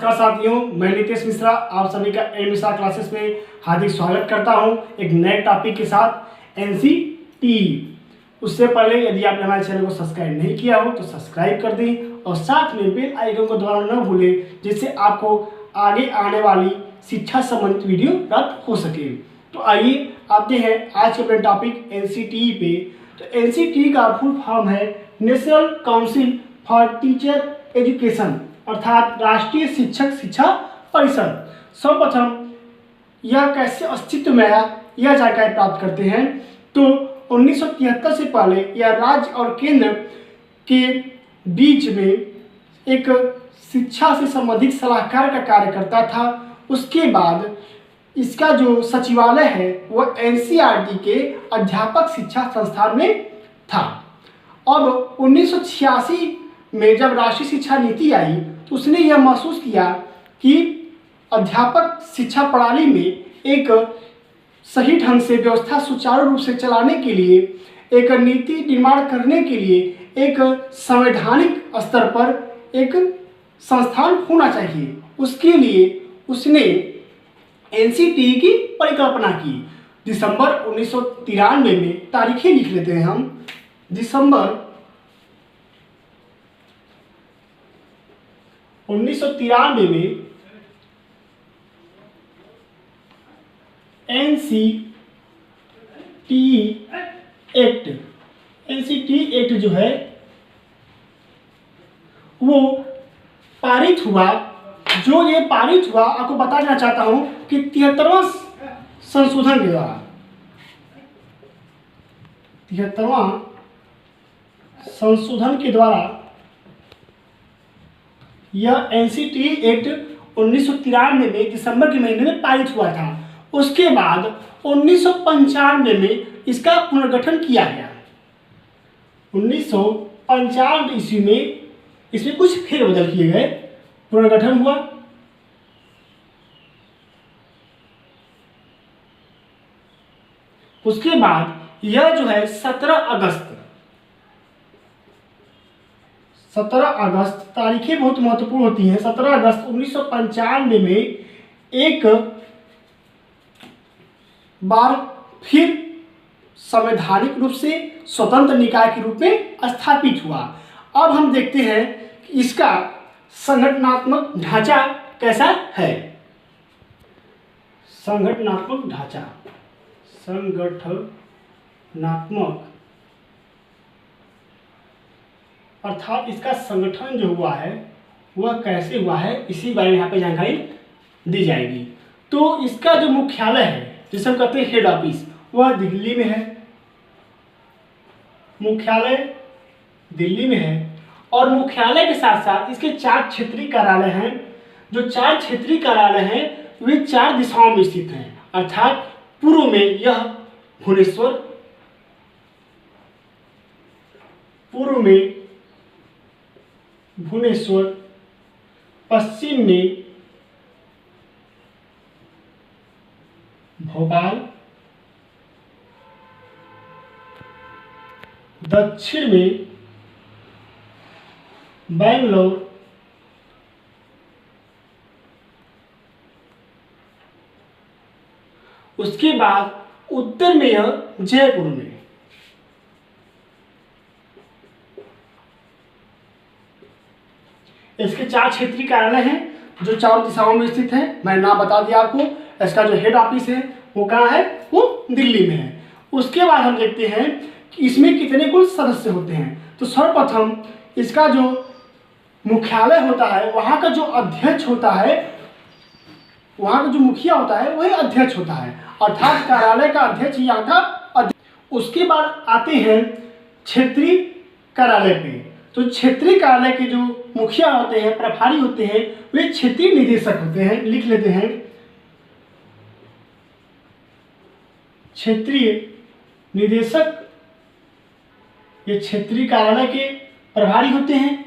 नमस्कार साथियों, मैं नितेश मिश्रा आप सभी का एम मिश्रा क्लासेस में हार्दिक स्वागत करता हूं एक नए टॉपिक के साथ एनसीटी। उससे पहले यदि आपने हमारे चैनल को सब्सक्राइब नहीं किया हो तो सब्सक्राइब कर दें और साथ में बेल आइकन को दबाना न भूलें, जिससे आपको आगे आने वाली शिक्षा संबंधित वीडियो प्राप्त हो सके। तो आइए आते हैं आज के अपने टॉपिक एनसीटी पे। तो एनसीटी का फुल फॉर्म है national council for teacher education, अर्थात राष्ट्रीय शिक्षक शिक्षा परिषद। सर्वप्रथम यह कैसे अस्तित्व में आया यह जानकारी प्राप्त करते हैं। तो 1973 से पहले यह राज्य और केंद्र के बीच में एक शिक्षा से संबंधित सलाहकार का कार्य करता था। उसके बाद इसका जो सचिवालय है वह एनसीईआरटी के अध्यापक शिक्षा संस्थान में था। अब 1986 में जब राष्ट्रीय शिक्षा नीति आई तो उसने यह महसूस किया कि अध्यापक शिक्षा प्रणाली में एक सही ढंग से व्यवस्था सुचारू रूप से चलाने के लिए, एक नीति निर्माण करने के लिए एक संवैधानिक स्तर पर एक संस्थान होना चाहिए। उसके लिए उसने एनसीटी की परिकल्पना की। दिसंबर 1993 में, तारीखें लिख लेते हैं हम, दिसंबर 1993 में एनसीटी एक्ट जो है वो पारित हुआ। जो ये पारित हुआ आपको बताना चाहता हूं कि 73वां संशोधन के द्वारा, 73वां संशोधन के द्वारा यह एनसीटी एक्ट 1993 में दिसंबर के महीने में पारित हुआ था। उसके बाद 1995 में इसका पुनर्गठन किया गया। 1995 ईस्वी में इसमें कुछ फेरबदल किए गए, पुनर्गठन हुआ। उसके बाद यह जो है 17 अगस्त, तारीखें बहुत महत्वपूर्ण होती हैं। 17 अगस्त 1995 में एक बार फिर संवैधानिक रूप से स्वतंत्र निकाय के रूप में स्थापित हुआ। अब हम देखते हैं कि इसका संगठनात्मक ढांचा कैसा है। संगठनात्मक ढांचा, संगठनात्मक अर्थात इसका संगठन जो हुआ है वह कैसे हुआ है, इसी बारे में यहाँ पे जानकारी दी जाएगी। तो इसका जो मुख्यालय है, जिसे हम कहते हैं हेड ऑफिस, वह दिल्ली में है। मुख्यालय दिल्ली में है और मुख्यालय के साथ साथ इसके 4 क्षेत्रीय कार्यालय हैं। जो 4 क्षेत्रीय कार्यालय हैं वे 4 दिशाओं में स्थित हैं। अर्थात पूर्व में यह भुवनेश्वर, पश्चिम में भोपाल, दक्षिण में बेंगलोर, उसके बाद उत्तर में यह जयपुर में। इसके 4 क्षेत्रीय कार्यालय हैं जो 4 दिशाओं में स्थित हैं। मैं नाम बता दिया आपको। इसका जो हेड ऑफिस है वो कहाँ है, वो दिल्ली में है। उसके बाद हम देखते हैं कि इसमें कितने कुल सदस्य होते हैं। तो सर्वप्रथम इसका जो मुख्यालय होता है, वहाँ का जो अध्यक्ष होता है, वहाँ का जो मुखिया होता है वही अध्यक्ष होता है, अर्थात कार्यालय का अध्यक्ष यहाँ का अध्यक्ष। उसके बाद आते हैं क्षेत्रीय कार्यालय पे। तो क्षेत्रीय कार्यालय के जो मुखिया होते हैं, प्रभारी होते हैं, वे क्षेत्रीय निदेशक होते हैं। लिख लेते हैं, क्षेत्रीय निदेशक ये क्षेत्रीय कार्यालय के प्रभारी होते हैं।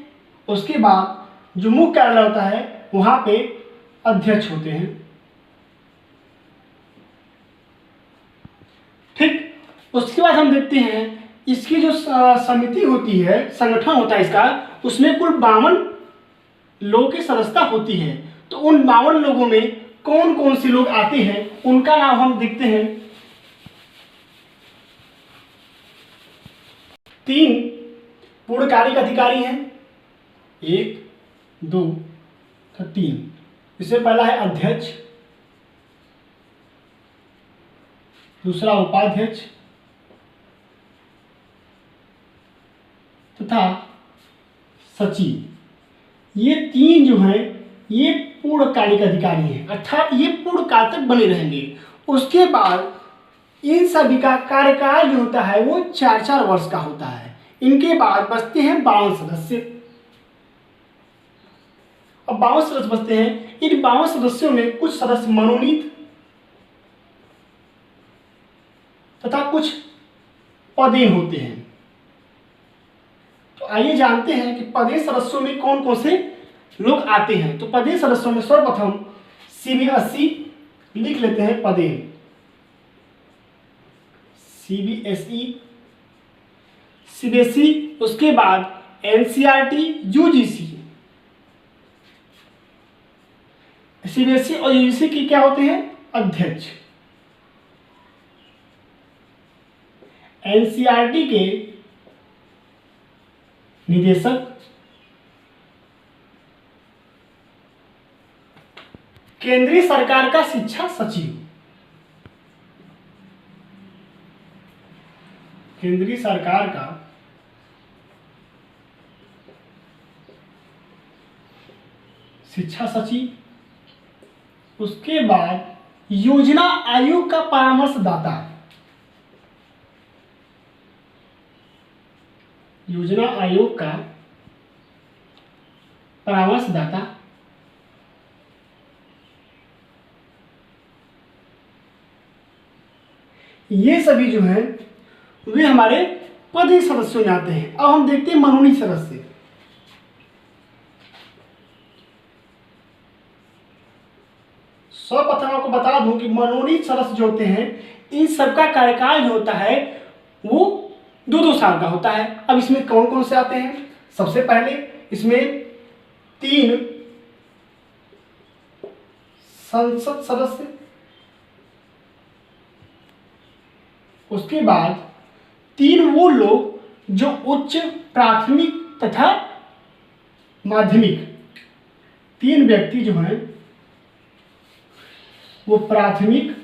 उसके बाद जो मुख्य कार्यालय होता है वहाँ पे अध्यक्ष होते हैं। ठीक, उसके बाद हम देखते हैं इसकी जो समिति होती है, संगठन होता है इसका, उसमें कुल 52 लोगों की सदस्यता होती है। तो उन 52 लोगों में कौन कौन से लोग आते हैं उनका नाम हम देखते हैं। 3 पूर्णकालिक अधिकारी हैं, 1 2 3। इसमें पहला है अध्यक्ष, दूसरा उपाध्यक्ष तथा सचिव। ये 3 जो हैं ये पूर्णकालिक अधिकारी हैं, अर्थात ये पूर्णकाल तक बने रहेंगे। उसके बाद इन सभी का कार्यकाल जो होता है वो 4-4 वर्ष का होता है। इनके बाद बचते हैं 52 सदस्य। अब 52 सदस्य बचते हैं। इन 52 सदस्यों में कुछ सदस्य मनोनीत तथा कुछ पदेन होते हैं। तो आइए जानते हैं कि पदेन सदस्यों में कौन कौन से लोग आते हैं। तो पदेन सदस्यों में सर्वप्रथम CBSE लिख लेते हैं पदेन, CBSE, उसके बाद NCERT, UGC। CBSE और UGC की क्या होते हैं? अध्यक्ष। NCERT के निदेशक, केंद्रीय सरकार का शिक्षा सचिव, केंद्रीय सरकार का शिक्षा सचिव। उसके बाद योजना आयोग का परामर्शदाता, योजना आयोग का परामर्शदाता। ये सभी जो हैं वे हमारे पदेन सदस्यों में आते हैं। अब हम देखते हैं मनोनीत सदस्य। सर्वप्रथम आपको बता दूं कि मनोनीत सदस्य जो होते हैं इन सबका कार्यकाल जो होता है वो 2-2 साल का होता है। अब इसमें कौन कौन से आते हैं? सबसे पहले इसमें 3 संसद सदस्य, उसके बाद 3 वो लोग जो उच्च प्राथमिक तथा माध्यमिक, 3 व्यक्ति जो हैं वो प्राथमिक,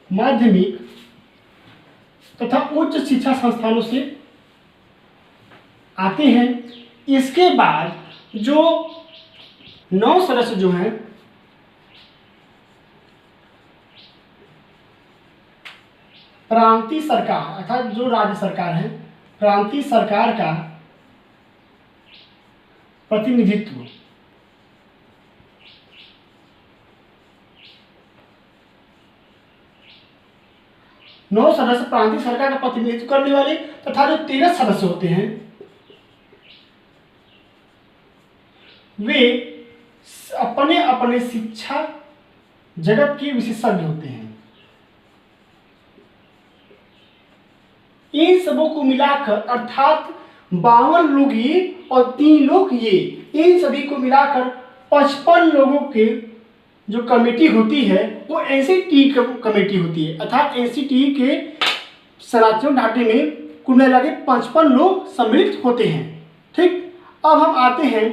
माध्यमिक तथा उच्च शिक्षा संस्थानों से आते हैं। इसके बाद जो 9 सदस्य जो हैं प्रांतीय सरकार अर्थात जो राज्य सरकार है, प्रांतीय सरकार का प्रतिनिधित्व, नौ सदस्य प्रांतीय सरकार का प्रतिनिधित्व करने वाले तथा जो 13 सदस्य होते हैं वे अपने अपने शिक्षा जगत के विशेषज्ञ होते हैं। इन सबों को मिलाकर अर्थात 52 लोग ये और 3 लोग ये, इन सभी को मिलाकर 55 लोगों के जो कमेटी होती है वो NCT कमेटी होती है। अर्थात NCT के संरचना ढांचे में कुल मिला के 55 लोग सम्मिलित होते हैं। ठीक, अब हम आते हैं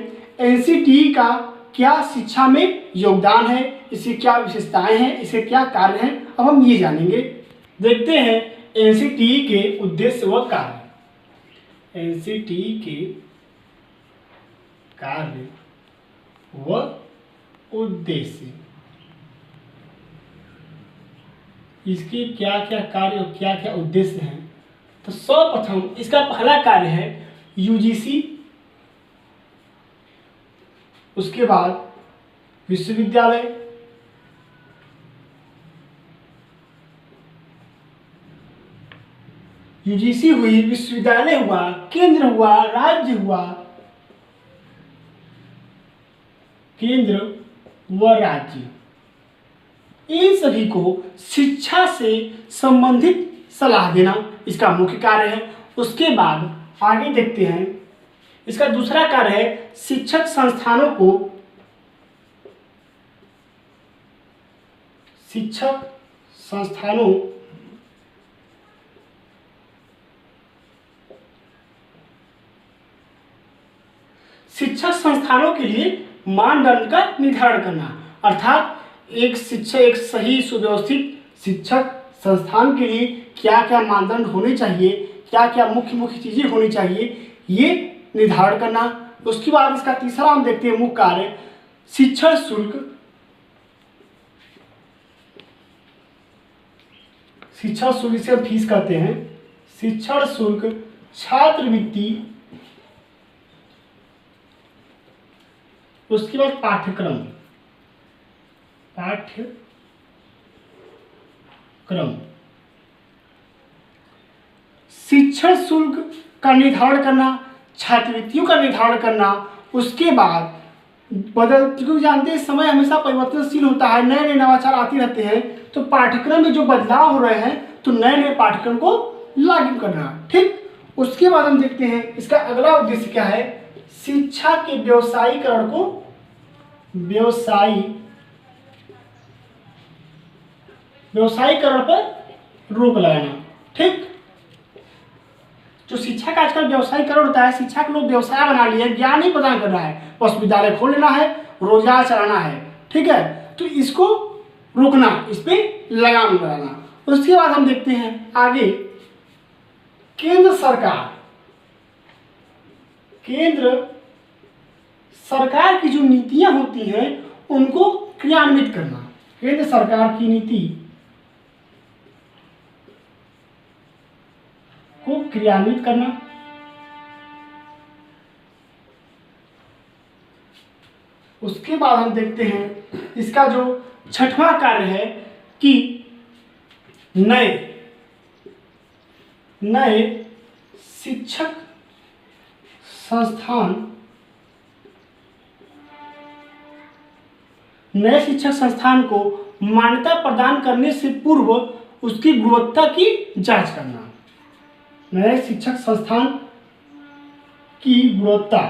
NCT का क्या शिक्षा में योगदान है, इसकी क्या विशेषताएं हैं, इसके क्या कार्य हैं, अब हम ये जानेंगे। देखते हैं NCT के उद्देश्य व कार्य। NCT के कार्य व उद्देश्य, इसके क्या क्या कार्य और क्या क्या उद्देश्य हैं। तो सर्वप्रथम इसका पहला कार्य है UGC, उसके बाद विश्वविद्यालय, UGC हुई, विश्वविद्यालय हुआ, केंद्र हुआ, राज्य हुआ, केंद्र व राज्य, इन सभी को शिक्षा से संबंधित सलाह देना इसका मुख्य कार्य है। उसके बाद आगे देखते हैं इसका दूसरा कार्य है शिक्षक संस्थानों को शिक्षक संस्थानों शिक्षक संस्थानों के लिए मानदंड का निर्धारण करना, अर्थात एक सही सुव्यवस्थित शिक्षक संस्थान के लिए क्या क्या मानदंड होने चाहिए, क्या क्या मुख्य मुख्य चीज़ें होनी चाहिए, ये निर्धारण करना। उसके बाद इसका तीसरा हम देखते हैं मुख्य कार्य, शिक्षण शुल्क। शिक्षण शुल्क से हम फीस कहते हैं। शिक्षण शुल्क, छात्रवृत्ति, उसके बाद पाठ्यक्रम शिक्षण शुल्क का निर्धारण करना, छात्रवृत्तियों का निर्धारण करना। उसके बाद क्योंकि जानते हैं समय हमेशा परिवर्तनशील होता है, नए नए नवाचार आते रहते हैं, तो पाठ्यक्रम में जो बदलाव हो रहे हैं तो नए नए पाठ्यक्रम को लागू करना। ठीक, उसके बाद हम देखते हैं इसका अगला उद्देश्य क्या है, शिक्षा के व्यवसायीकरण को व्यवसायीकरण पर रोक लगाना। ठीक, जो शिक्षा का आजकल व्यवसायीकरण होता है, शिक्षा के लोग व्यवसाय बना लिए, ज्ञान नहीं प्रदान कर रहा है, बस विद्यालय खोल लेना है, रोजगार चलाना है। ठीक है, तो इसको रोकना, इस पर लगाम लगाना। उसके बाद हम देखते हैं आगे, केंद्र सरकार की जो नीतियां होती हैं उनको क्रियान्वित करना। केंद्र सरकार की नीति को क्रियान्वित करना। उसके बाद हम देखते हैं इसका जो छठवां कार्य है कि नए शिक्षक संस्थान को मान्यता प्रदान करने से पूर्व उसकी गुणवत्ता की जांच करना। नए शिक्षक संस्थान की गुणवत्ता।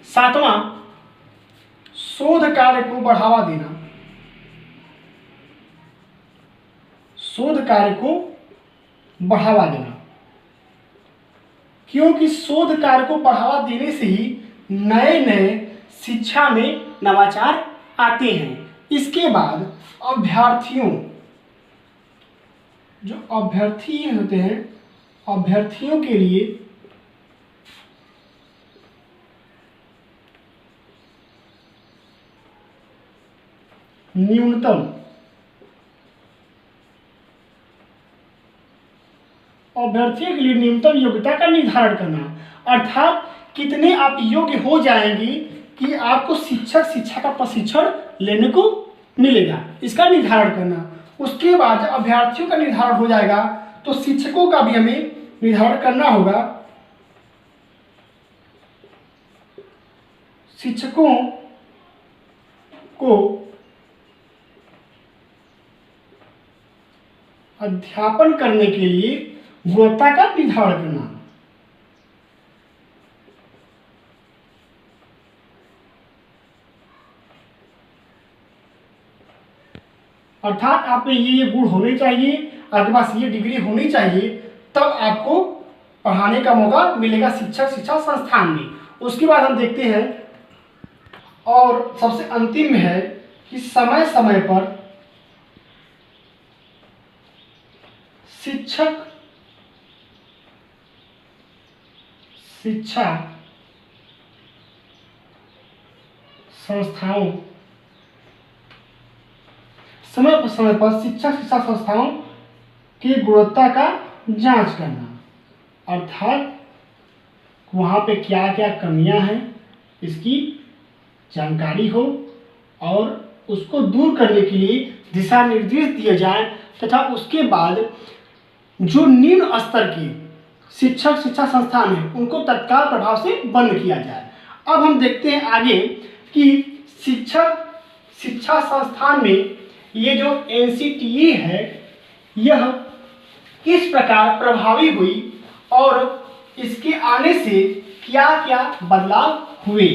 सातवां, शोध कार्य को बढ़ावा देना। क्योंकि शोध कार्य को बढ़ावा देने से ही नए नए शिक्षा में नवाचार आते हैं। इसके बाद अभ्यर्थी होते हैं, अभ्यर्थियों के लिए न्यूनतम योग्यता का निर्धारण करना, अर्थात कितने आप योग्य हो जाएंगी कि आपको शिक्षा का प्रशिक्षण लेने को मिलेगा, इसका निर्धारण करना। उसके बाद अभ्यर्थियों का निर्धारण हो जाएगा तो शिक्षकों का भी हमें निर्धारण करना होगा। शिक्षकों को अध्यापन करने के लिए गुणवत्ता का निर्धारण करना। अर्थात आप में ये गुण होने चाहिए, आपके पास ये डिग्री होनी चाहिए, तब आपको पढ़ाने का मौका मिलेगा शिक्षा संस्थान में। उसके बाद हम देखते हैं और सबसे अंतिम में है कि समय समय पर शिक्षा संस्थाओं समय पर शिक्षा संस्थाओं की गुणवत्ता का जांच करना, अर्थात वहाँ पे क्या क्या कमियां हैं इसकी जानकारी हो और उसको दूर करने के लिए दिशा निर्देश दिए जाएं, तथा उसके बाद जो निम्न स्तर के शिक्षा संस्थान हैं उनको तत्काल प्रभाव से बंद किया जाए। अब हम देखते हैं आगे कि शिक्षा संस्थान में ये जो NCTE है यह किस प्रकार प्रभावी हुई और इसके आने से क्या क्या बदलाव हुए।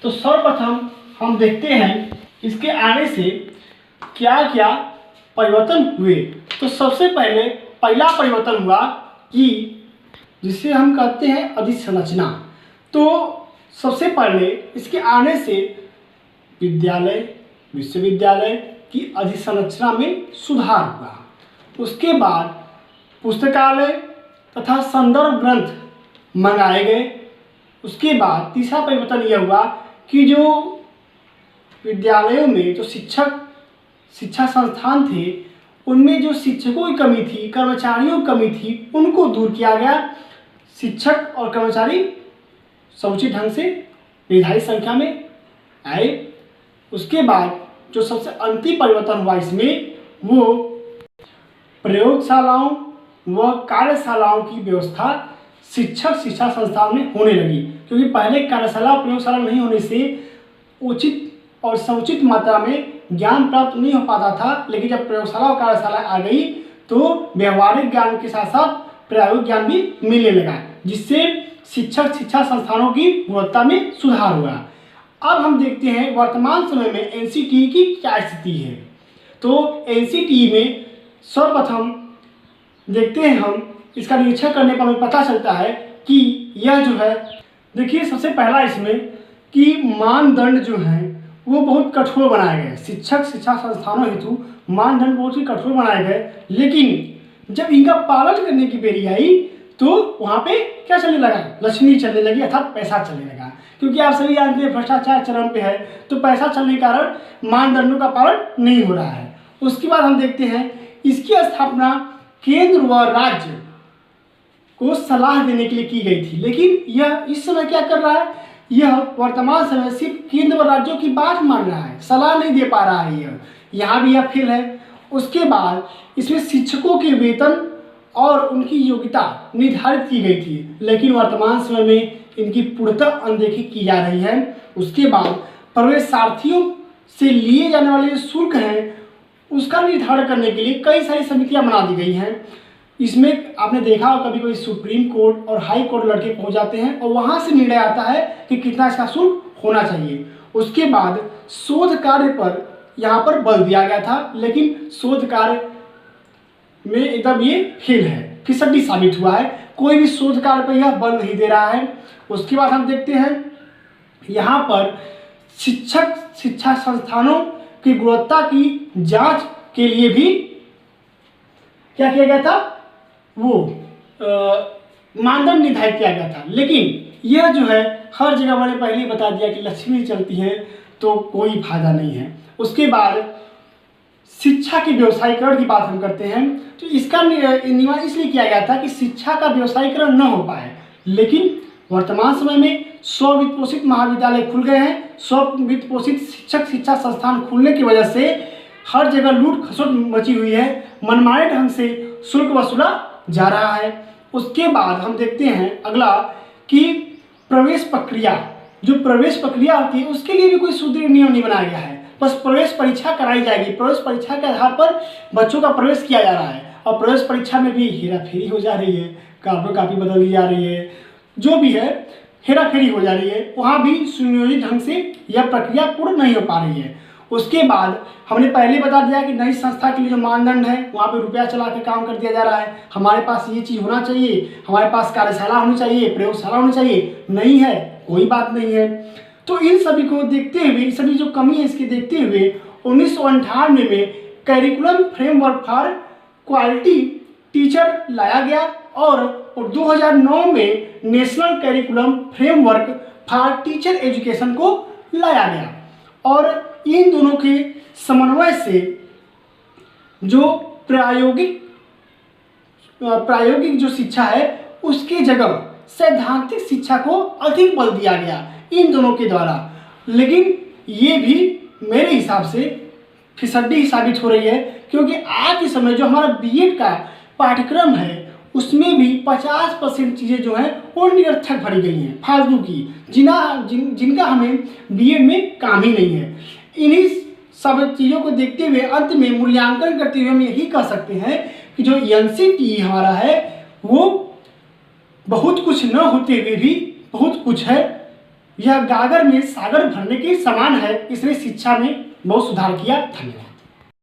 तो सर्वप्रथम हम देखते हैं इसके आने से क्या क्या परिवर्तन हुए। तो सबसे पहले पहला परिवर्तन हुआ कि जिसे हम कहते हैं अधिसंरचना। तो सबसे पहले इसके आने से विद्यालय विश्वविद्यालय की अधिसंरचना में सुधार हुआ। उसके बाद पुस्तकालय तथा संदर्भ ग्रंथ मंगाए गए। उसके बाद तीसरा परिवर्तन यह हुआ कि जो विद्यालयों में जो शिक्षा संस्थान थे उनमें जो शिक्षकों की कमी थी, कर्मचारियों की कमी थी, उनको दूर किया गया। शिक्षक और कर्मचारी समुचित ढंग से निर्धारित संख्या में आए। उसके बाद जो सबसे अंतिम परिवर्तन हुआ इसमें वो प्रयोगशालाओं व कार्यशालाओं की व्यवस्था शिक्षा संस्थान में होने लगी, क्योंकि पहले कार्यशाला और प्रयोगशाला नहीं होने से उचित और समुचित मात्रा में ज्ञान प्राप्त नहीं हो पाता था। लेकिन जब प्रयोगशाला और कार्यशाला आ गई तो व्यवहारिक ज्ञान के साथ साथ प्रायोगिक ज्ञान भी मिलने लगा, जिससे शिक्षा संस्थानों की गुणवत्ता में सुधार हुआ। अब हम देखते हैं वर्तमान समय में एनसीटीई की क्या स्थिति है। तो एनसीटीई में सर्वप्रथम देखते हैं हम इसका निरीक्षण करने पर हमें पता चलता है कि यह जो है, देखिए सबसे पहला इसमें कि मानदंड जो हैं वो बहुत कठोर बनाए गए। शिक्षा संस्थानों हेतु मानदंड बहुत ही कठोर बनाए गए, लेकिन जब इनका पालन करने की बेरी आई तो वहाँ पे क्या चलने लगा, लक्ष्मी चलने लगी, अर्थात पैसा चलने लगा। क्योंकि आप सभी जानते हैं भ्रष्टाचार चरम पे है, तो पैसा चलने के कारण मानदंडों का पालन नहीं हो रहा है। उसके बाद हम देखते हैं इसकी स्थापना केंद्र व राज्य को सलाह देने के लिए की गई थी, लेकिन यह इस समय क्या कर रहा है, यह वर्तमान समय सिर्फ केंद्र व राज्यों की बात मान रहा है, सलाह नहीं दे पा रहा है। यह यहाँ भी यह फेल है। उसके बाद इसमें शिक्षकों के वेतन और उनकी योग्यता निर्धारित की गई थी, लेकिन वर्तमान समय में इनकी पूर्णतः अनदेखी की जा रही है। उसके बाद प्रवेशार्थियों से लिए जाने वाले जो शुल्क हैं उसका निर्धारण करने के लिए कई सारी समितियां बना दी गई हैं। इसमें आपने देखा हो कभी कभी सुप्रीम कोर्ट और हाई कोर्ट लड़के पहुंच जाते हैं और वहां से निर्णय आता है कि कितना इसका शुल्क होना चाहिए। उसके बाद शोध कार्य पर यहाँ पर बल दिया गया था, लेकिन शोध कार्य में एकदम ये फेल है, फिसड्डी साबित हुआ है। कोई भी शोध कार्य पर यह बल नहीं दे रहा है। उसके बाद हम देखते हैं यहाँ पर शिक्षा संस्थानों की गुणवत्ता की जांच के लिए भी क्या किया गया था, वो मानदंड निर्धारित किया गया था। लेकिन यह जो है हर जगह मैंने पहले ही बता दिया कि लक्ष्मी चलती है तो कोई फायदा नहीं है। उसके बाद शिक्षा के व्यवसायीकरण की बात हम करते हैं, तो इसका निर्माण इसलिए किया गया था कि शिक्षा का व्यवसायीकरण न हो पाए। लेकिन वर्तमान समय में स्ववित्त पोषित महाविद्यालय खुल गए हैं। स्ववित्त पोषित शिक्षा संस्थान खुलने की वजह से हर जगह लूट खसोट मची हुई है, मनमाने ढंग से शुल्क वसूला जा रहा है। उसके बाद हम देखते हैं अगला कि प्रवेश प्रक्रिया, जो प्रवेश प्रक्रिया होती है उसके लिए भी कोई सुदृढ़ नियम नहीं बनाया गया है। बस प्रवेश परीक्षा कराई जाएगी, प्रवेश परीक्षा के आधार पर बच्चों का प्रवेश किया जा रहा है। और प्रवेश परीक्षा में भी हेराफेरी हो जा रही है, कापी बदल दी जा रही है, जो भी है हेराफेरी हो जा रही है। वहाँ भी सुनियोजित ढंग से यह प्रक्रिया पूर्ण नहीं हो पा रही है। उसके बाद हमने पहले बता दिया कि नई संस्था के लिए जो मानदंड है वहाँ पे रुपया चला के काम कर दिया जा रहा है। हमारे पास ये चीज़ होना चाहिए, हमारे पास कार्यशाला होनी चाहिए, प्रयोगशाला होनी चाहिए, नहीं है, कोई बात नहीं है। तो इन सभी को देखते हुए, इन सभी जो कमी है इसके देखते हुए 1998 में curriculum framework for quality teacher लाया गया और 2009 में national curriculum framework for teacher education को लाया गया। और इन दोनों के समन्वय से जो प्रायोगिक जो शिक्षा है उसकी जगह सैद्धांतिक शिक्षा को अधिक बल दिया गया इन दोनों के द्वारा। लेकिन ये भी मेरे हिसाब से फिसड्डी साबित हो रही है, क्योंकि आज के समय जो हमारा बीएड का पाठ्यक्रम है उसमें भी 50% चीज़ें जो हैं वो निरर्थक भरी गई हैं, फालतू की, जिनका हमें बीएड में काम ही नहीं है। इन्हीं सब चीज़ों को देखते हुए अंत में मूल्यांकन करते हुए हम यही कह सकते हैं कि जो एनसीटीई हमारा है वो बहुत कुछ न होते हुए भी बहुत कुछ है, यह गागर में सागर भरने के समान है। इसने शिक्षा में बहुत सुधार किया। धन्यवाद।